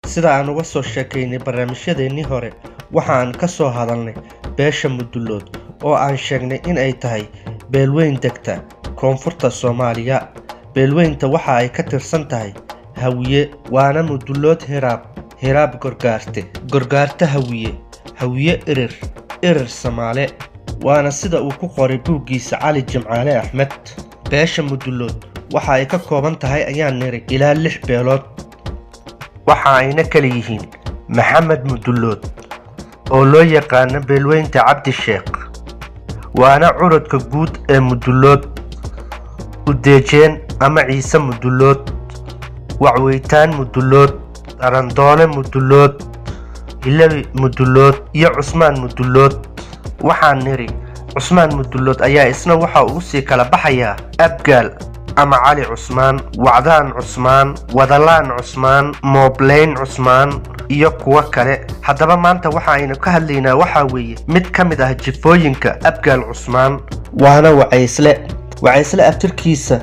sida aan uga soo sheekaynay barnaamijyadeennii hore waxaan ka soo hadalnay beesha Mudulood oo aan sheegnay in ay tahay beelweyn degta koonfurta Soomaaliya. beelweynta waxa ay ka tirsan tahay Hawiye, waana Mudulood hiraab gorgaarte Hawiye irir Samaale, waana sida uu ku qoray buuggiisa Cali Jimcaale Axmed. beesha Mudulood waxa ay ka kooban tahay ayaan niri ilaa 6 beelood, waxa ayna kala yihiin Maxamed Mudulood oo loo yaqaan beelweynta Cabdi Sheekh, waana curadka guud ee Mudulood, Udeejeen ama Ciise Mudulood, Wacweytaan Mudulood, Arandoole Mudulood, Hilabi Mudulood iyo Cusmaan Mudulood. waxaan niri Cusmaan Mudulood ayaa isna waxa uu sii kala baxayaa Abgaal ama Cali Cusmaan, Wacdaan Cusmaan, Wadalaan Cusmaan, Moobleyn Cusmaan iyo kuwa kale. haddaba maanta waxa aynu ka hadlaynaa waxa weeye mid ka mid ah jifooyinka Abgaal Cusmaan, waana Wacaysle aftirkiisa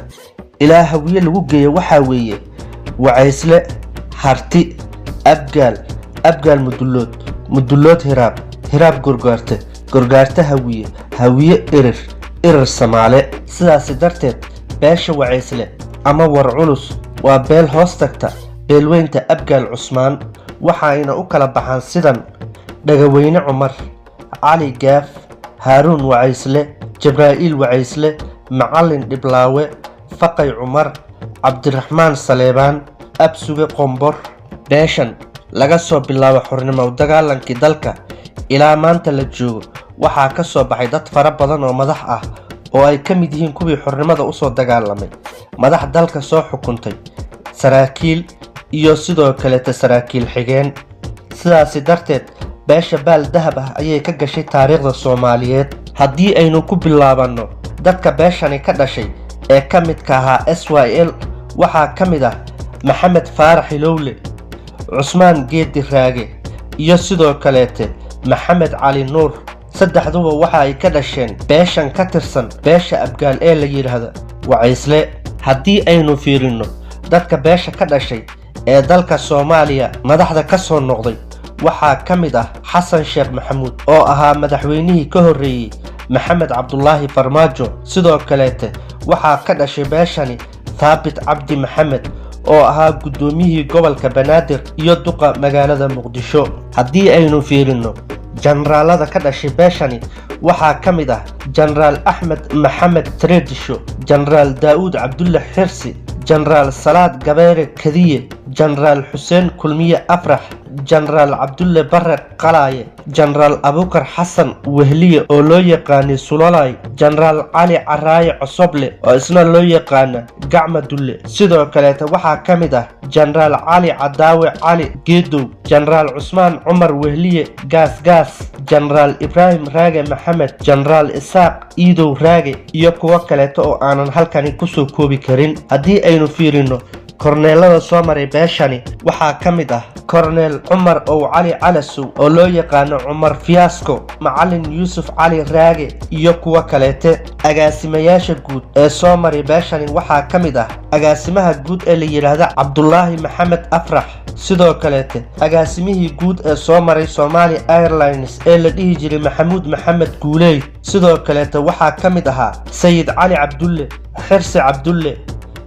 ilaa Hawiye lagu geeyo waxa weeye Wacaysle, Harti, Abgaal Mudulood hiraab gorgaarte Hawiye irir Samaale. sidaas darteed beesha Wacaysle ama war culus waa beel hoos tagta beelweynta Abgaal Cusmaan, waxa ayna u kala baxaan sidan: Dhagaweyne Cumar, Cali Gaaf, Haaruun Wacaysle, Jibraa'iil Wacaysle, Macallin Dhiblaawe, Faqay Cumar, Cabdiraxmaan Saleebaan, Absuge Qombor. beeshan laga soo bilaabo xornimo dagaalankii dalka ilaa maanta la joogo waxaa ka soo baxay dad fara badan oo madax ah oo ay ka mid yihiin kuwii xornimada u soo dagaalamay, madax dalka soo xukuntay, saraakiil iyo sidoo kale saraakiil xigeen. sidaas darteed beesha baal dahab ah ayay ka gashay taariikhda Soomaaliyeed. haddii aynu ku bilaabano dadka beeshani ka dhashay ee ka midka ahaa SYL waxaa ka mid ah Maxamed Faarax Hilowle, Cusmaan Geedi Raage iyo sidoo kale Maxamed Cali Nuur. saddexduba waxa ay ka dhasheen beeshan ka tirsan beesha Abgaal ee la yiraahdo Wacaysle. haddii aynu fiirino dadka beesha ka dhashay ee dalka Soomaaliya madaxda ka soo noqday waxaa ka mid ah Xasan Sheekh Maxamuud oo ahaa madaxweynihii ka horreeyay Maxamed Cabdullaahi Farmaajo. sidoo kale waxaa ka dhashay beeshani Thaabit Cabdi Maxamed oo ahaa gudoomiyihii gobolka Banaadir iyo duqa magaalada Muqdisho. haddii aynu fiirino generaalada ka dhashay beeshani waxaa ka mid ah Generaal Axmed Maxamed Tredisho, Generaal Daawud Cabdulle Xirsi, Generaal Salaad Gabeere Kadiye, Generaal Xuseen Kulmiye Afrax, Generaal Cabdulle Barre Qalaaye, Generaal Abukar Xasan Wehliye oo loo yaqaanay Sulalay, Generaal Cali Caraaye Cosoble oo isna loo yaqaana Gacma Dulle. sidoo kale waxaa ka mid ah Generaal Cali Cadaawe Cali Geedow, Generaal Cusmaan Cumar Wehliye Gaas, Generaal Ibraahim Raage Maxamed, Generaal Isaaq Iidow Raage iyo kuwa kale oo aanan halkani ku soo koobi karin. haddii aynu fiirino korneelada soo maray beeshani waxaa ka mid ah Korneel Cumar oo Cali Calasow oo loo yaqaano Cumar Fiyasko, Macallin Yuusuf Cali Raage iyo kuwa kale. agaasimayaasha guud ee soo maray beeshani waxaa ka mid ah agaasimaha guud ee la yiraahdo Cabdullaahi Maxamed Afrax. sidoo kale agaasimihii guud ee soo maray Somali Airlines ee la dhihi jiray Maxamuud Maxamed Guuleyd. sidoo kale waxaa ka mid ahaa Sayid Cali Cabdulle, Xirsi Cabdulle,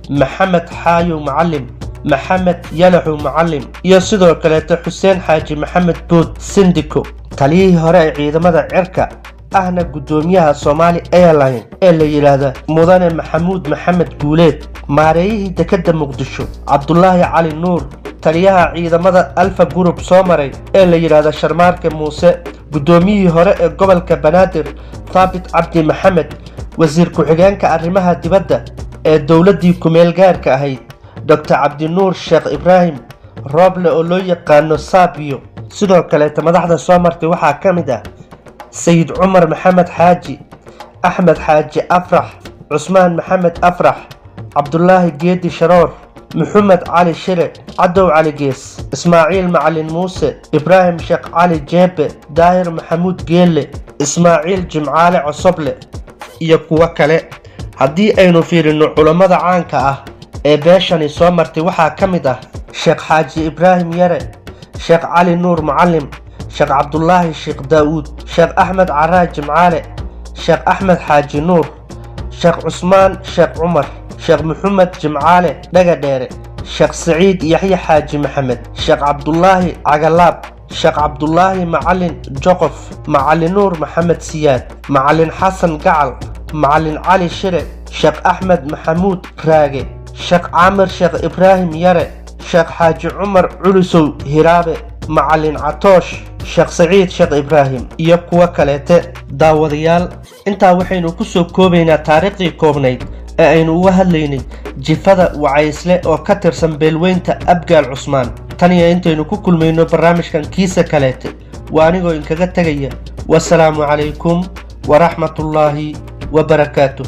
Maxamed Xaayo Macallim, Maxamed Yalaxu Macallim iyo sidoo kale Xuseen Xaaji Maxamed Bood Sindiko, taliyihii hore ee ciidamada cirka ahna gudoomiyaha Somali Airlines ee la yiraahdo Mudane Maxamuud Maxamed Guuleed, maareeyihii dekedda Muqdisho Cabdullaahi Cali Nuur, taliyaha ciidamada Alfa Group soo maray ee la yiraahdo Sharmaarke Muuse, gudoomiyihii hore ee gobolka Banaadir Thaabit Cabdi Maxamed, wasiir ku-xigeenka arrimaha dibadda ee dowladii ku meel gaarka ahayd Dr. Cabdi Nuur Sheekh Ibraahim Roble oo loo yaqaano Saabiyo. sidoo kale madaxda soo martay waxaa ka mid ah Sayid Cumar Maxamed Xaaji, Axmed Xaaji Afrax, Cusmaan Maxamed Afrax, Cabdullaahi Geedi Sharoor, Maxamed Cali Shire, Cadow Cali Gees, Ismaaciil Macallin Muuse, Ibraahim Sheekh Cali Jeebe, Daahir Maxamuud Geelle, Ismaaciil Jimcaale Cosoble iyo kuwa kale. haddii aynu fiirino culimada caanka ah ee beeshani soo martay waxaa ka mid ah Sheekh Xaaji Ibraahim Yare, شيخ علي نور معلم، شيخ عبد الله الشيخ داود، شيخ أحمد عراج جمعالي، شيخ أحمد حاجي نور، شيخ عثمان شيخ عمر، شيخ محمد جمعالي دقديري، شيخ سعيد يحيى حاجي محمد، شيخ عبد الله عقلاب، شيخ عبد الله معلن جقف، معلن نور محمد سياد، معلن حسن قعل، معلن علي شرع، شيخ أحمد محمود راقي، شيخ عامر شيخ إبراهيم يري، شيخ حاجي عمر علسو هرابي، معلن عطوش، شيخ سعيد شيخ إبراهيم iyo kuwa kaleete. daawadayaal intaa waxaynu ku soo koobaynaa taariikhdii koobnayd ee aynu uga hadlaynay jifada wacaysle oo ka tirsan beelweynta Abgaal Cusmaan. tan iyo intaynu ku kulmayno barnaamijkan kiisa kaleete waa anigoo inkaga tagaya. wassalaamu calaykum waraxmatullaahi wabarakaatuh.